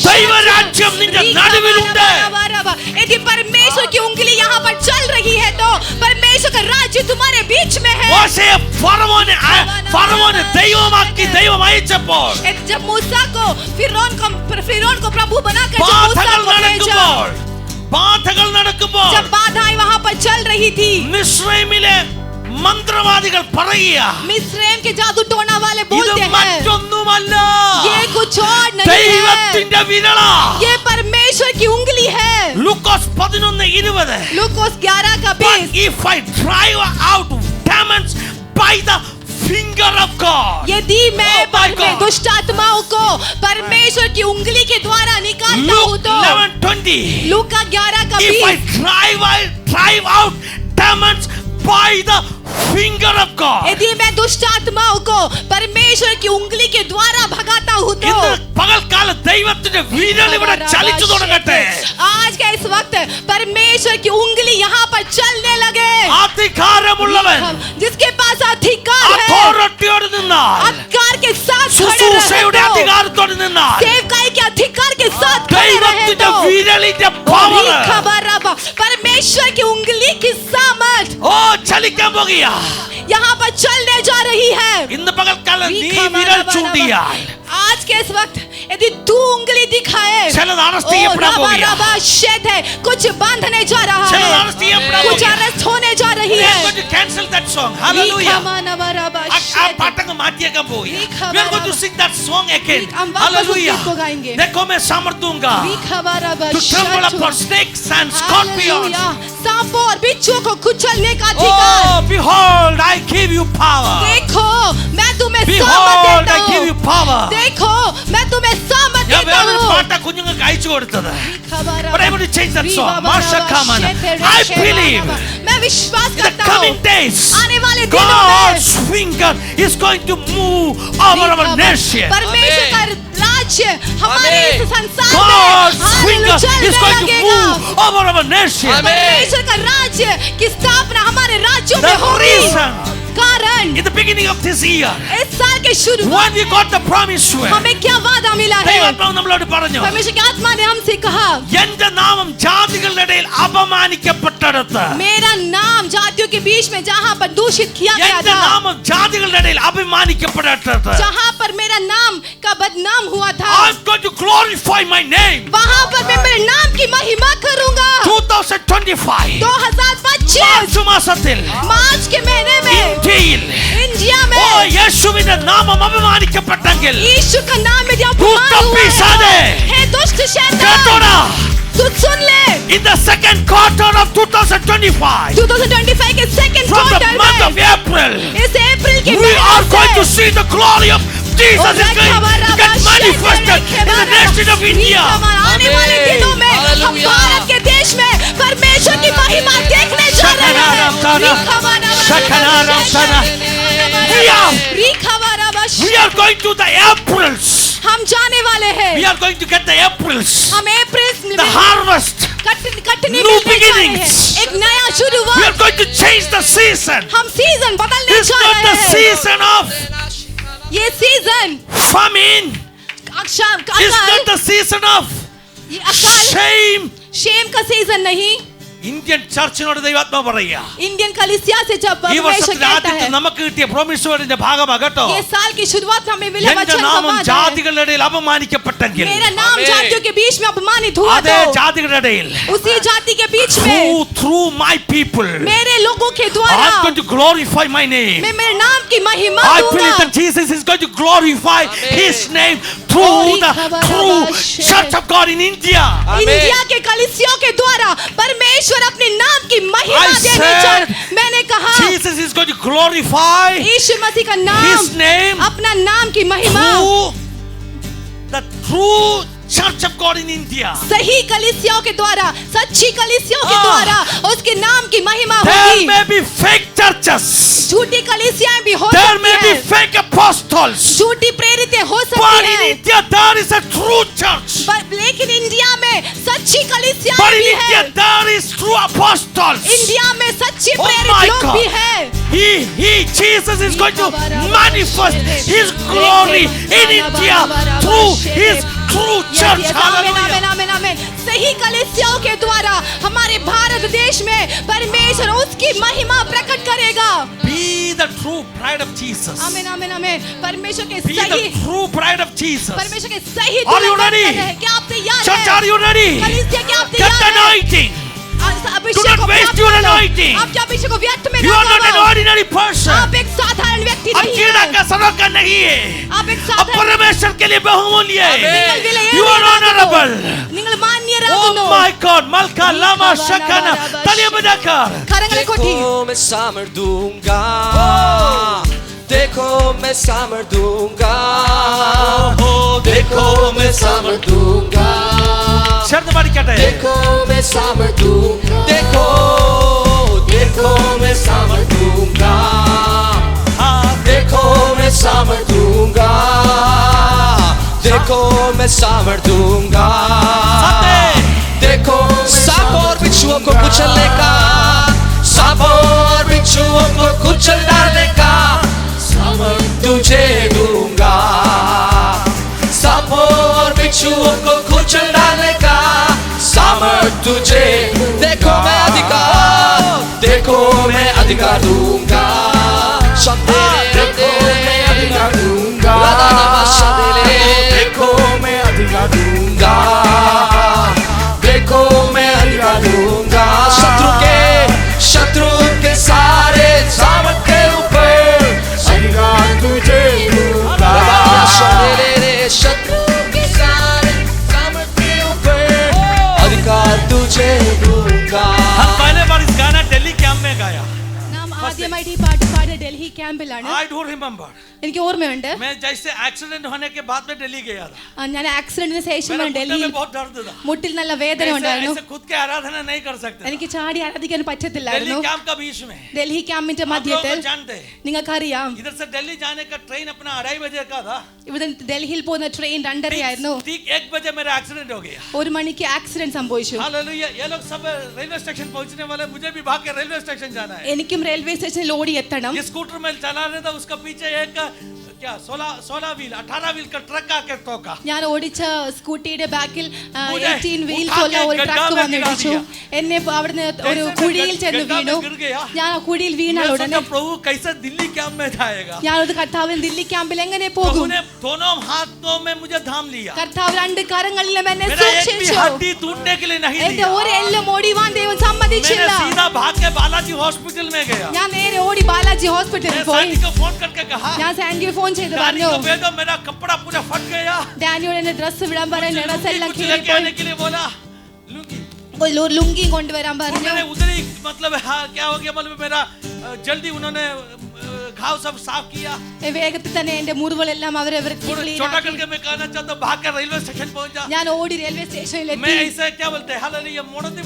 ദൈവരാജ്യം നിന്റെ നടുവിലുണ്ട്. यदि परमेश्वर की उंगली यहाँ पर चल रही है तो परमेश्वर का राज्य तुम्हारे बीच में है। മോശയെ ഫറവോനെ ദൈവമാക്കി ദൈവം അയച്ചപ്പോൾ, जब मूसा को फिरौन को प्रभु बनाकर जब मूसा ബാധകൾ को भेजा, നടക്കുമ്പോൾ जब बाधाएं वहाँ पर चल रही थी, മിസ്രൈമിലെ മന്ത്രവാദികൾ പറയുക, मिस्रैम के जादू टोना वाले ഇത് बोलते हैं മറ്റൊന്നുമല്ല, ये कुछ और नहीं है, ദൈവത്തിന്റെ വിരലാ. ये परमेश्वर की उंगली है। ലൂക്കോസ് 11:20. लूकोस 11 का But 20, if I drive out demons by the finger of God, यदि मैं Oh my God. दुष्ट आत्माओं को परमेश्वर की उंगली के द्वारा निकालता हूँ Luke तो 11:20. लूका 11 का If I 20, drive out demons by the finger of God. यदि मैं दुष्ट आत्माओं को परमेश्वर की उंगली के द्वारा भगाता हूँ तो ഇന്ന് പകൽക്കാല ദൈവത്തിന്റെ വിരൽ ഇവിടെ ചലിച്ചു തുടങ്ങട്ടെ. आज के इस वक्त परमेश्वर की उंगली यहाँ पर चलने लगे। അധികാരമുള്ളവൻ जिसके पास अधिकार है, അതോറിറ്റിയോട് നിന്നാൽ, अधिकार के साथ खड़े ശുശ്രൂഷയുടെ रहे तो, അധികാരത്തോട് നിന്നാൽ, सेवकाई के अधिकार के साथ खड़े रहे ദൈവത്തിന്റെ तो, വിരലിന്റെ പവർ परमेश्वर की उंगली की सामर्थ ഓ ചലിക്കാൻ പോകുകയാ. यहाँ पर चलने जा रही है। ഇന്ന് പകൽക്കാലം നീ വിരൽ ചൂണ്ടിയാൽ आज के इस वक्त यदि तू उंगली दिखाए, ചിലത് അറസ്റ്റ് ചെയ്യപ്പെടാൻ പോകുകയാ. शेद है, कुछ बांधने जा रहा ചിലത് है, അറസ്റ്റ് ചെയ്യപ്പെടാൻ कुछ പോകുകയാ. अरेस्ट होने जा रही We है। are going to cancel that song. Hallelujah. ആ പാട്ടങ്ങ് മാറ്റിയേക്കാൻ പോയി. We are going to sing that song again. हम वापस उस Hallelujah. गीत को गाएंगे। देखो मैं सामर्थ दूंगा to tremble upon snakes and scorpions. सांपों और बिच्छुओं को कुचलने का अधिकार। Oh, behold, I give you power. देखो मैं तुम्हें सामर्थ Behold, देता I give you हूँ। power. देखो मैं तुम्हें सामर्थ ഞാൻ देता വേറൊരു हूँ। പാട്ടാ കുഞ്ഞുങ്ങൾക്ക് അയച്ചു കൊടുത്തത്. But I want to change that song. Reeba Masha Baba, Kamana. शेते I रेशे believe बाबा। मैं विश्वास in the करता हूँ coming days, आने वाले दिनों में God's finger is going to move over our nation. परमेश्वर का राज्य हमारे इस संसार God's में finger चलने is going to लगेगा। move over our nation. परमेश्वर का राज्य की स्थापना हमारे राज्यों में The होगी। reason कारण in the beginning of this year, इस साल के शुरू when we got the promised word, हमें क्या वादा मिला है? ദൈവാത്മാവ് നമ്മളോട് പറഞ്ഞു, परमेश्वर की आत्मा ने हमसे कहा എന്റെ നാമം ജാതികളുടെ ഇടയിൽ ഇടയിൽ അപമാനിക്കപ്പെട്ടെടുത്ത് मेरा नाम जातियों के बीच में जहाँ पर दूषित किया गया എന്റെ था, നാമം ജാതികളുടെ ഇടയിൽ അഭിമാനിക്കപ്പെടട്ടെ. जहाँ पर मेरा नाम का बदनाम हुआ था, I'm going to glorify my name. वहाँ पर मैं मेरे नाम की महिमा करूंगा. 2025 2025 മാർച്ച് മാസത്തിൽ मार्च के महीने में ഇന്ത്യയിൽ इंडिया ഓ में യേശുവിന്റെ നാമം അപമാനിക്കപ്പെട്ടെങ്കിൽ यीशु का नाम यदि अपमान दुष्ट हुआ पिशाचे, है दुष्ट शैतान, കേട്ടോടാ, तू सुन ले. in the second quarter of 2025 2025 के second from the quarter month of में, April इस अप्रैल के we महीने are going to से see the glory of Jesus is going to get manifested in the nation of India. आने वाले दिनों में हम भारत के देश में परमेश्वर की महिमा देखने जा रहे हैं. We are going to the Aprils. हम जाने वाले हैं. We are going to get the Aprils. हम अप्रैल The harvest. कटने New में जा रहे हैं. beginnings. एक नया We are शुरुआत. going to change the season. हम सीजन बदलने It's जा not the रहे हैं. season of ये सीजन famine. It's not अकाल, the season of ये अकाल shame. शेम का सीजन नहीं. ഇന്ത്യൻ ചർച്ചിനോട് ദൈവാത്മാവ് പറയുക, इंडियन कलीसिया से जब ഈ परमेश्वर വർഷത്തിൽ कहता ആദ്യത്തെ है, നമുക്ക് കിട്ടിയ പ്രോമിസ് വേർഡിന്റെ ഭാഗമാകട്ടോ, ये साल की शुरुआत हमें मिला എന്റെ वचन നാമം संवाद है. ജാതികളുടെ ഇടയിൽ അപമാനിക്കപ്പെട്ടെങ്കിൽ मेरा नाम जातियों के बीच में अपमानित हुआ അതേ तो ജാതികളുടെ ഇടയിൽ उसी जाति के बीच में through my people मेरे लोगों के I'm द्वारा going to glorify my name. मैं मेरे नाम की महिमा I believe दूंगा. that Jesus is going to glorify his name through the Church of God in India. India के कलीसियों के द्वारा परमेश्वर अपने नाम की महिमा I देने said, मैंने कहा Jesus is going to glorify यीशु मसीह का his नाम name अपना नाम की महिमा through the true Church of God in India. सही कलीसियों के द्वारा, सच्ची कलीसियों के द्वारा उसके नाम की महिमा There होगी. may be fake churches. झूठी कलीसियाएं भी हो There may सकती be हैं, fake apostles. झूठी प्रेरितें हो But सकती in हैं, India there is a true church. लेकिन इंडिया में सच्ची But कलीसियाएं in भी India हैं. there is true apostles. India में सच्ची Oh प्रेरित my लोग God. भी हैं. Jesus is going to manifest his glory in India through his true church. Yes, Hallelujah. आमेन, आमेन, आमेन. सही कलीसियाओं के द्वारा हमारे भारत देश में परमेश्वर उसकी महिमा प्रकट करेगा. Be the true bride of Jesus. आमेन, आमेन, आमेन. परमेश्वर के Be the सही true bride of Jesus. परमेश्वर के सही Are you दुल्हन ready? बनकर रहे. क्या आप तैयार Church, हैं? are you ready? कलीसिया क्या आप Get तैयार the हैं? anointing. अभिषेक Do not को waste प्राप्त your करो. anointing. आपके अभिषेक को व्यर्थ में You न are not an गवाओ. ordinary person. आप एक साधारण व्यक्ति अब नहीं कीड़ा हैं. का सरोका नहीं है. आप एक अब साधारण परमेश्वर के लिए बहुमूल्य है. നിങ്ങൾ വിലയേറിയവരാകുന്നു. You are honorable. നിങ്ങൾ Oh മാന്യരാകുന്നു. my God. Malka lama shakana. Talia bajaka. കരങ്ങളെ കൊട്ടി. देखो मैं सामर दूंगा, देखो मैं सामर दूंगा, देखो मैं सामर दूंगा, शब्द बारी कटे. देखो मैं सामर दूंगा, देखो देखो मैं सामर दूंगा, देखो मैं सामर दूंगा, देखो मैं सामर दूंगा, देखो सांप और बिच्छुओं को कुचलने का, सांप और बिच्छुओं को कुचल डालने का सामर तुझे दूंगा, सांप और बिच्छुओं को कुचल डालने का सामर तुझे. देखो मैं अधिकार दूंगा, देखो मैं अधिकार दूंगा, देखो मैं अधिकार दूंगा, देखो मैं अधिकार दूंगा, शत्रु के सारे सामर्थ के ऊपर अधिकार तुझे दूंगा, शत्रु के सारे सामर्थ के ऊपर अधिकार तुझे दूंगा. हम पहले बार इस गाना दिल्ली कैंप में गाया. നാം ആദ്യമായിട്ട് ഈ പാട്ട് പാടിയ ഡൽഹി ക്യാമ്പിലാണ്. I don't remember. എനിക്ക് ഓർമ്മയുണ്ട്. मैं जैसे एक्सीडेंट होने के बाद में दिल्ली गया था. ഞാൻ ആക്സിഡന്റിന് ശേഷമാണ് मेरे घुटने ഡൽഹിയിൽ. में बहुत दर्द था. മുട്ടിൽ നല്ല വേദന ഉണ്ടായിരുന്നു. ऐसे खुद के आराधना नहीं कर सकते. എനിക്ക് ചാടി ആരാധിക്കാൻ दिल्ली പറ്റത്തില്ലായിരുന്നു. कैंप का बीच में ഡൽഹി ക്യാമ്പിന്റെ आप लोग മധ്യത്തിൽ जानते हैं നിങ്ങൾക്കറിയാം इधर से दिल्ली जाने का ट्रेन अपना 2:30 बजे का था. ഇവിടെ ഡൽഹിയിൽ പോകുന്ന ട്രെയിൻ 2:30 ആയിരുന്നു. ठीक 1 बजे मेरा एक्सीडेंट हो गया. 1 മണിക്ക് ആക്സിഡന്റ് സംഭവിച്ചു. हालेलुया. ये लोग सब रेलवे स्टेशन पहुंचने वाले, मुझे भी भाग के रेलवे स्टेशन जाना है. എനിക്കും റെയിൽവേ സ്റ്റേഷനിൽ ഓടി എത്തണം. ये स्कूटर में चला रहा था, उसका पीछे एक क्या 16 व्हील 18 व्हील का ट्रक आके ठोका. ഞാൻ ഓടിച്ച സ്കൂട്ടിയുടെ ബാക്കിൽ मुझे 18 വീൽസ് उठा ഉള്ള के ഒരു गड्ढा ട്രക്ക് में വന്നിടിച്ചു. गिरा എന്നെ അവിടുന്ന് ഒരു കുഴിയിൽ ചെന്ന് വീണു. ഞാൻ ആ കുഴിയിൽ വീണ ഉടനെ प्रभु कैसे दिल्ली कैंप में जाएगा. ഞാനത് കർത്താവിൻ ദില്ലി ക്യാമ്പിൽ എങ്ങനെ പോകും? प्रभु ने दोनों हाथों में मुझे थाम लिया. കർത്താവ് രണ്ട് കരങ്ങളിലും എന്നെ मेरा एक भी സൂക്ഷിച്ചു. हड्डी टूटने के लिए नहीं എന്റെ दिया. ഒരു എല്ലും ഒടിവാൻ ദൈവം സമ്മതിച്ചില്ല. मैंने सीधा भाग के बालाजी हॉस्पिटल में गया. ഞാൻ നേരെ ഓടി ബാലാജി ഹോസ്പിറ്റലിൽ मैं പോയി. सैनी को फोन करके कहा, ഞാൻ സാൻഡിയെ ഫോൺ ചെയ്ത് रानी പറഞ്ഞു, को भेजो, मेरा कपड़ा पूरा फट गया. ഡാനിയോട് എന്നെ ഡ്രസ്സ് വിടാൻ പറഞ്ഞു. ഡ്രസ്സ് എല്ലാം कुछ लेके കീറിപ്പോയി. आने के लिए बोला. लुंगी ഒരു ലുങ്കി കൊണ്ടുവരാൻ പറഞ്ഞു. मैंने उधर ही मतलब हाँ क्या हो गया मतलब मेरा जल्दी उन्होंने घाव सब साफ किया. വേഗത്തിൽ തന്നെ എന്റെ മുറിവുകളെല്ലാം അവരെ വൃത്തി ക്ലീൻ छोटा ആക്കി. करके मैं कहना चाहता हूँ भाग कर रेलवे स्टेशन पहुंचा. ഞാൻ ഓടി റെയിൽवे स्टेशन मैं എത്തി. ऐसे क्या बोलते हैं हालेलुया मोड़ती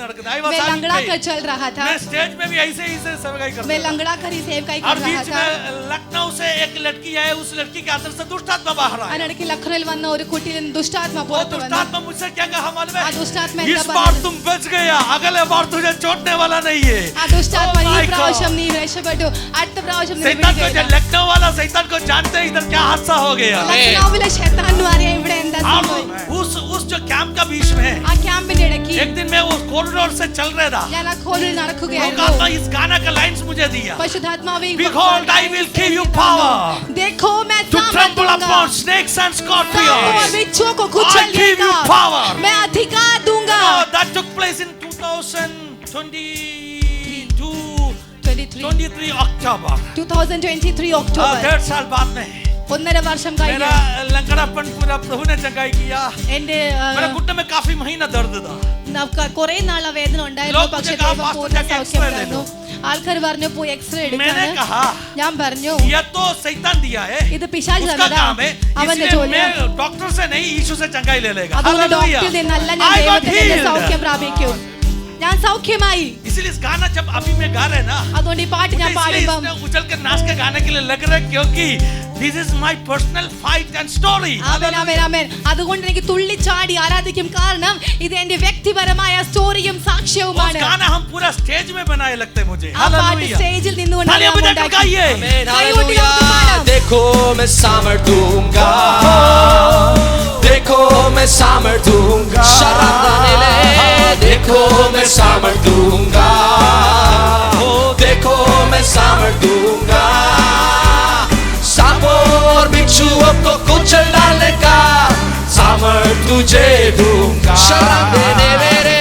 നടക്കുന്നത്. I was मैं लंगड़ा कर मैं चल रहा था. स्टेज में भी ऐसे ही से सेवकाई करता मैं था. लंगड़ा कर ही सेवकाई और कर रहा बीच था. में लखनऊ से एक लड़की है, उस लड़की के अंदर से दुष्ट आत्मा बाहर आया. അതിനിടയ്ക്ക് ലഖ്നൗവിൽ വന്ന ഒരു കുട്ടിയിൽ നിന്ന് ദുഷ്ടാത്മ वो പുറത്തു दुष्ट വന്നു. आत्मा मुझसे क्या कहा मालूम ആ है? ദുഷ്ടാത്മ इस എന്താ बार പറഞ്ഞത്? तुम बच गया, अगले बार तुझे छोड़ने वाला नहीं है. ആ ദുഷ്ടാത്മ Oh ഈ my പ്രാവശ്യം God. നീ രക്ഷപ്പെട്ടു, അടുത്ത പ്രാവശ്യം നീ शैतान को വിടുകയില്ല. लखनऊ वाला शैतान को जानते हैं इधर क्या हादसा हो गया. ലഖ്നൗവിലെ ശൈത്താനും അറിയാം ഇവിടെ എന്താ और സംഭവിച്ചത്. उस जो कैंप का बीच में ആ ക്യാമ്പിന്റെ ഇടയ്ക്ക് एक दिन मैं वो कॉरिडोर से चल रहा था. ഞാൻ ആ കോളിൽ वो നടക്കുകയായിരുന്നു. आत्मा इस गाना का लाइंस मुझे दिया. പരിശുദ്ധാത്മാവേ ഈ Behold, I will give you power देखो मैं to सामर्थ trample दूंगा. upon snakes and सांपों और scorpions. बिच्छुओं को I कुचल give you देगा. power. मैं अधिकार दूंगा. No, that took place in 2022 23 अक्टूबर. 2023 अक्टूबर. 1.5 साल बाद में 1.5 വർഷം കഴിഞ്ഞു. मेरा लंगड़ापन पूरा प्रभु ने चंगाई किया. എന്റെ मेरा घुटने में काफी महीना दर्द था. കുറെ നാളെ വേദന ഉണ്ടായിരുന്നു. लोग പക്ഷേ मुझे कहा, ദൈവം "पास्टर, പൂർണ്ണ जाके സൗഖ്യം X-ray ले തന്നു." ആൾക്കാർ പറഞ്ഞു പോയി എക്സ്റേ मैंने എടുക്കാൻ. कहा ഞാൻ പറഞ്ഞു यह तो शैतान दिया है, ഇത് പിശാച് उसका തന്നതാ, काम है. അവന്റെ इसलिए ജോലിയാണ്. मैं डॉक्टर से नहीं यीशु से चंगाई ले लेगा. അതുകൊണ്ട് हालेलुया. ഡോക്ടറിൽ നിന്നല്ല ഞാൻ I got ദൈവത്തിൽ നിന്ന് healed. സൗഖ്യം പ്രാപിക്കും. ഞാൻ സൗഖ്യമായി. इसलिए इस गाना जब अभी मैं गा रहे हैं ना, അതുകൊണ്ട് ഈ പാട്ട് ഞാൻ പാടുമ്പോൾ इसलिए उछल के नाच के गाने के लिए लग रहा है क्योंकि this is my personal fight and story. ആമേൻ ആമേൻ ആമേൻ. അതുകൊണ്ട് എനിക്ക് തുള്ളിച്ചാടി ആരാധിക്കും. കാരണം ഇത് എന്റെ വ്യക്തിപരമായ സ്റ്റോറിയും वो സാക്ഷ്യവുമാണ്. गाना हम पूरा स्टेज में बनाए लगते हैं मुझे. ആ പാട്ട് हालेलुया. സ്റ്റേജിൽ നിന്നുകൊണ്ട് तालियां बजाकर गाइए. देखो मैं सामर्थ दूंगा, देखो मैं सामर्थ दूंगा. देखो मैं सामर्थ दूंगा, देखो मैं सामर्थ दूंगा. सांपों और बिच्छुओं को कुचल डालने का सामर्थ तुझे दूंगा. शरण देने मेरे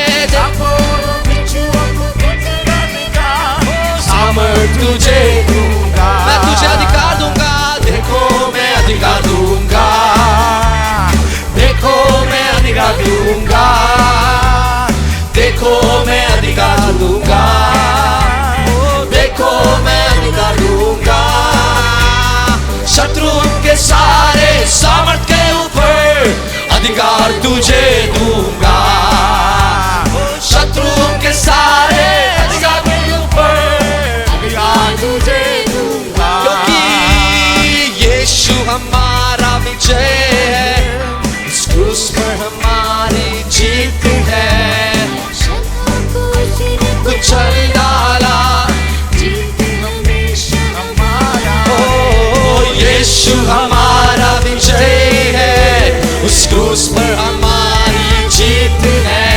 सामर्थ तुझे दूंगा. मैं तुझे अधिकार दूंगा. देखो मैं अधिकार दूंगा, देखो मैं अधिकार दूंगा, देखो मैं अधिकार दूंगा, देखो मैं अधिकार दूंगा. शत्रुओं के सारे सामर्थ के ऊपर अधिकार तुझे दूंगा. शत्रुओं के सारे अधिकार के ऊपर अधिकार तुझे दूंगा. क्योंकि यीशु हमारा विजय है, इस क्रूस पर हमारी जीत है. कुचल डाला ओ यीशु हमारा विजय है, उस क्रूस पर हमारी जीत है.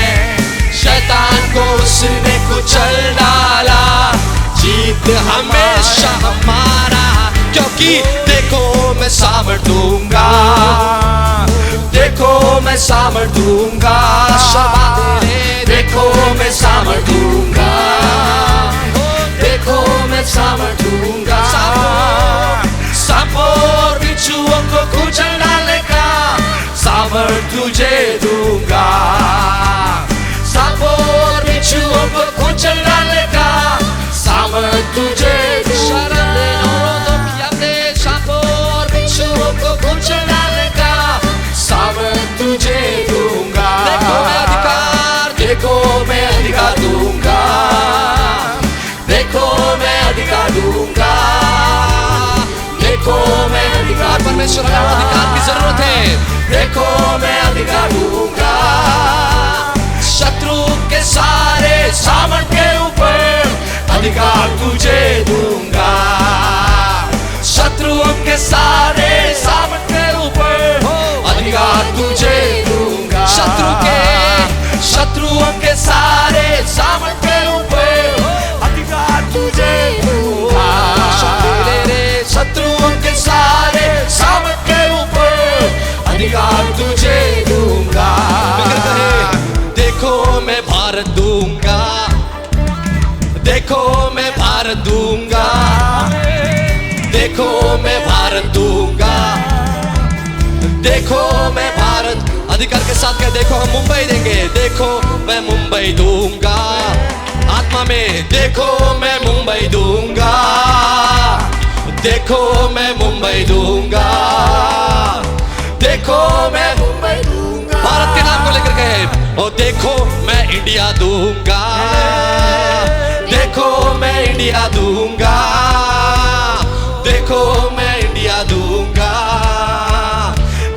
शैतान को उसने कुचल डाला, जीत हमेशा हमारा. क्योंकि देखो मैं सामर्थ दूंगा, देखो मैं सामर्थ दूंगा. देखो मैं सामर्थ दूंगा, देखो मैं सामर्थ दूंगा. सांपों और बिच्छुओं को कुचल डालने का सामर्थ तुझे दूंगा. सांपों और बिच्छुओं को कुचल डालने का सामर्थ तुझे दूंगा. सांपों और बिच्छुओं को कुचल डालने का सामर्थ तुझे दूंगा. देखो मैं अधिकार, देखो मैं अधिकार दूंगा, देखो मैं अधिकार दूंगा, देखो मैं अधिकार. परमेश्वर का अधिकार की जरूरत है. देखो मैं अधिकार दूंगा. शत्रु के सारे सामर्थ के ऊपर अधिकार तुझे दूंगा. शत्रुओं के सारे सामर्थ के ऊपर अधिकार तुझे दूंगा. शत्रुओं के सारे भारत दूंगा, देखो मैं भारत दूंगा, देखो मैं भारत दूंगा, देखो मैं भारत। अधिकार के साथ कह, देखो हम मुंबई देंगे, देखो मैं मुंबई दूंगा। आत्मा में देखो मैं मुंबई दूंगा, देखो मैं मुंबई दूंगा, देखो मैं मुंबई दूंगा। भारत के नाम को लेकर कहे, ओ देखो मैं इंडिया दूंगा, देखो मैं इंडिया दूंगा, देखो मैं इंडिया दूंगा,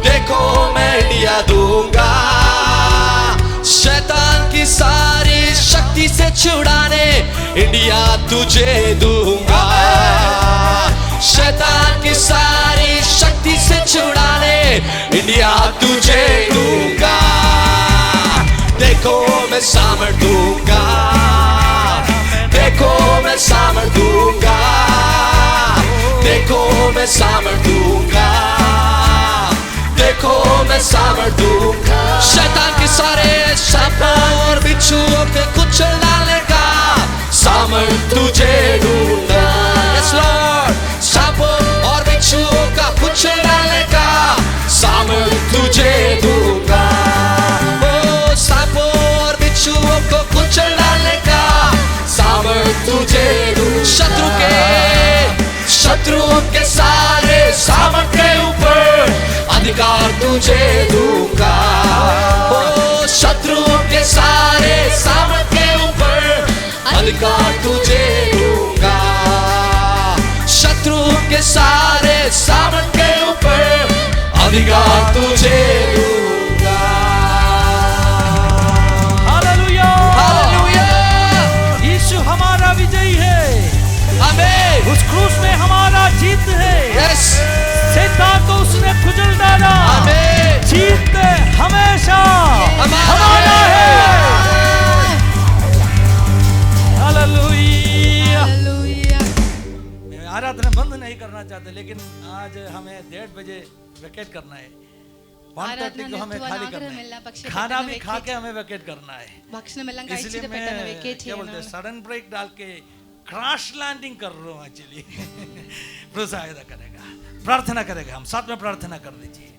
देखो मैं इंडिया दूंगा। शैतान की सारी शक्ति से छुड़ाने इंडिया तुझे दूंगा, शैतान की सारी शक्ति से छुड़ाने इंडिया तुझे दूंगा। देखो मैं सामर्थ दूंगा, देखो मैं सामर्थ दूंगा, देखो मैं सामर्थ दूंगा, देखो मैं सामर्थ दूंगा। शैतान के सारे सांपों और बिच्छुओं के कुचल डालने का सामर्थ तुझे दूंगा। Yes Lord, सांपों और बिच्छुओं का कुचल डालने का सामर्थ तुझे दूंगा। ओ सांपों और बिच्छुओं को कुचल डालने का सामर्थ तुझे दूंगा। शत्रुओं के सारे सामर्थ के ऊपर अधिकार तुझे दूंगा। ओ शत्रुओं के सारे सामर्थ के ऊपर अधिकार तुझे दूंगा। शत्रुओं के सारे सामर्थ के ऊपर अधिकार तुझे दूंगा। हालेलुया, हालेलुया, यीशु हमारा विजयी है। आमीन। उस क्रूस में हमारा जीत है। यस, शैतान को उसने कुचल डाला। आमीन। जीत हमेशा हमारा है। हालेलुया। मैं आराधना बंद नहीं करना चाहते, लेकिन आज हमें 1:30 बजे वेकेट करना है। 1:30 को हमें खाली करना है, खाना भी खा के हमें वेकेट करना है। इसलिए मैं क्या बोलते हैं, सडन ब्रेक डाल के क्रैश लैंडिंग कर रहा हूँ एक्चुअली। प्रभु सहायता करेगा, प्रार्थना करेगा। हम साथ में प्रार्थना कर दीजिए।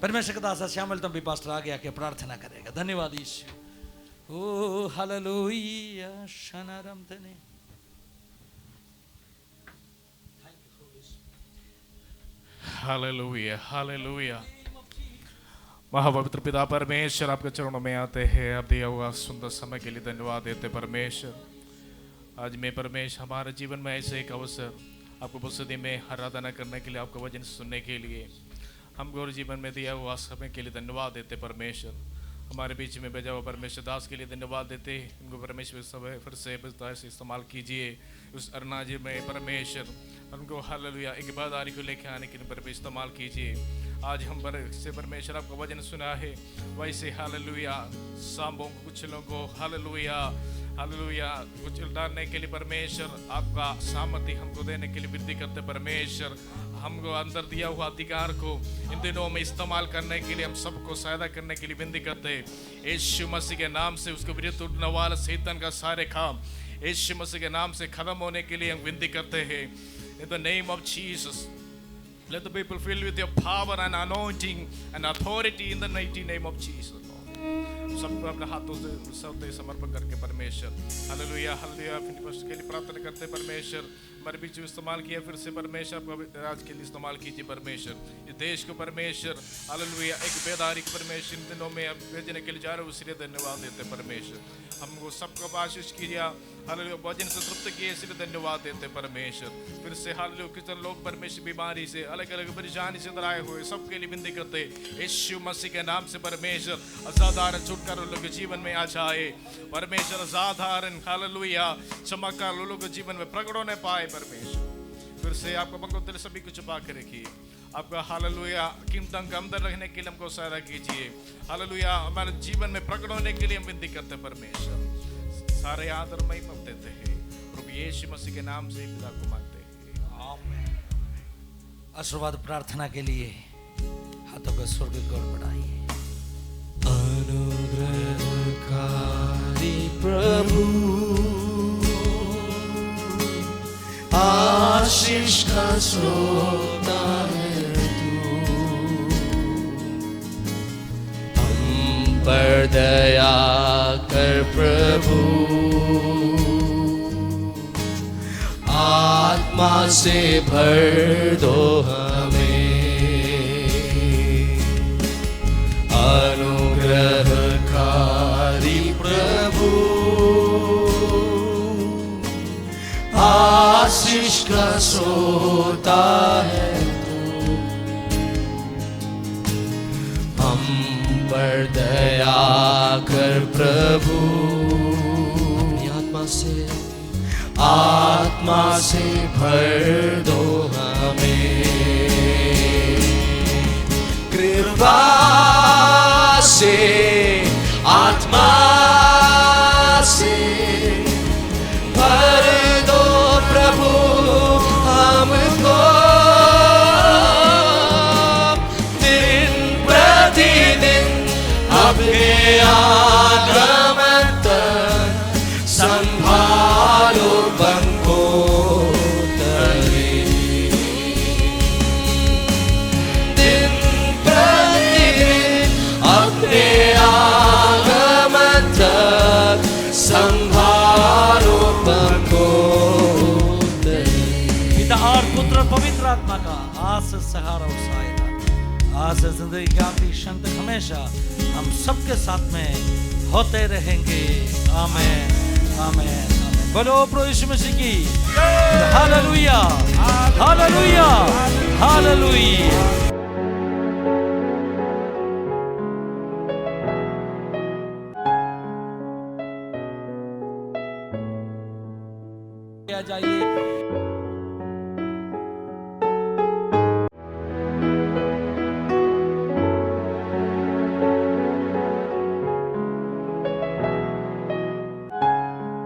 परमेश्वर का दास श्यामल तुम भी पास्टर आगे आके प्रार्थना करेगा। धन्यवाद यीशु। ओ हालेलुया, शनरम तने। Hallelujah, hallelujah. महापवित्र पिता परमेश्वर, आपके चरणों में आते हैं। आप दिया हुआ सुंदर समय के लिए धन्यवाद देते परमेश्वर। आज मैं परमेश्वर हमारे जीवन में ऐसे एक अवसर आपको बसदी में आराधना करने के लिए, आपका वचन सुनने के लिए हमको और जीवन में दिया हुआ समय के लिए धन्यवाद देते परमेश्वर। हमारे बीच में भेजा हुआ परमेश्वर दास के लिए धन्यवाद देते। इनको परमेश्वर समय फिर से इस्तेमाल कीजिए उस अरुणाजी में परमेश्वर। उनको हालेलुया एक इबादत को लेकर आने के लिए परमेश्वर इस्तेमाल कीजिए। आज हम से परमेश्वर आपका वचन सुना है, वैसे हालेलुया सांपों को, कुचलों को हालेलुया हालेलुया कुचल डालने के लिए परमेश्वर आपका सामर्थ्य हमको देने के लिए विनती करते परमेश्वर। हमको अंदर दिया हुआ अधिकार को इन दिनों में इस्तेमाल करने के लिए हम सबको सहायता करने के लिए विनती करते हैं। यीशु मसीह के नाम से उसके विरुद्ध उठने वाला शैतान का सारे काम यीशु मसीह के नाम से खत्म होने के लिए हम विनती करते हैं। In the name of Jesus, let the people fill with your power and anointing and authority in the mighty name of Jesus. सबको अपने हाथों से समर्पण करके परमेश्वर हालेलुया हालेलुया के लिए प्रार्थना करते परमेश्वर। हमारे बीच में इस्तेमाल किया, फिर से परमेश्वर आपको राज के लिए इस्तेमाल कीजिए परमेश्वर। इस देश को परमेश्वर हालेलुया एक बेदारी परमेश्वर इन दिनों में अब भेजने के लिए जा रहे हो, इसलिए धन्यवाद देते परमेश्वर। हमको सबको आशीष कीजिए हालेलुया, भोजन से तृप्त किए इसलिए धन्यवाद देते परमेश्वर। फिर से हालेलुया कितने लोग परमेश्वर बीमारी से अलग अलग परेशानी से आए हुए सबके लिए विनती करते यीशु मसीह के नाम से परमेश्वर असाधारण छुटकारा लोगों के जीवन में आ जाए परमेश्वर। असाधारण हालेलुया चमत्कार लोगों के जीवन में प्रकट होने पाए परमेश्वर। फिर से आपको पंखों सभी कुछ छुपा के रखिए। आपका हालेलुया किंगडम के अंदर रहने के लिए हमको सहायता कीजिए। हालेलुया हमारे जीवन में प्रकट होने के लिए हम विनती करते हैं परमेश्वर। सारे आदर महिमा देते हैं प्रभु यीशु मसीह के नाम से पिता को मांगते हैं, आमीन। आशीर्वाद प्रार्थना के लिए हाथों को स्वर्ग की ओर बढ़ाइए। अनुग्रहकारी प्रभु, आशीष का स्रोता है तू, हम पर दया कर प्रभु, आत्मा से भर दो हमें, अनुग्रहकारी प्रभु, आशीष का सोता है तू, हम पर दया कर प्रभु, आत्मा से भर दो हमें, कृपा से आत्मा से भर दो प्रभु हमको, दिन प्रतिदिन अपने आगमन तक संभालो बंको तले, दिन प्रतिदिन अपने आगमन तक संभालो बंको तले। पिता और पुत्र और पवित्र आत्मा का आज से सहारा और सहायता, आज से जिंदगी के आखिरी क्षण तक हमेशा हम सबके साथ में होते रहेंगे। आमीन आमीन। बोलो प्रभु यीशु मसीह की हालेलुया हालेलुया हालेलुया। जाइए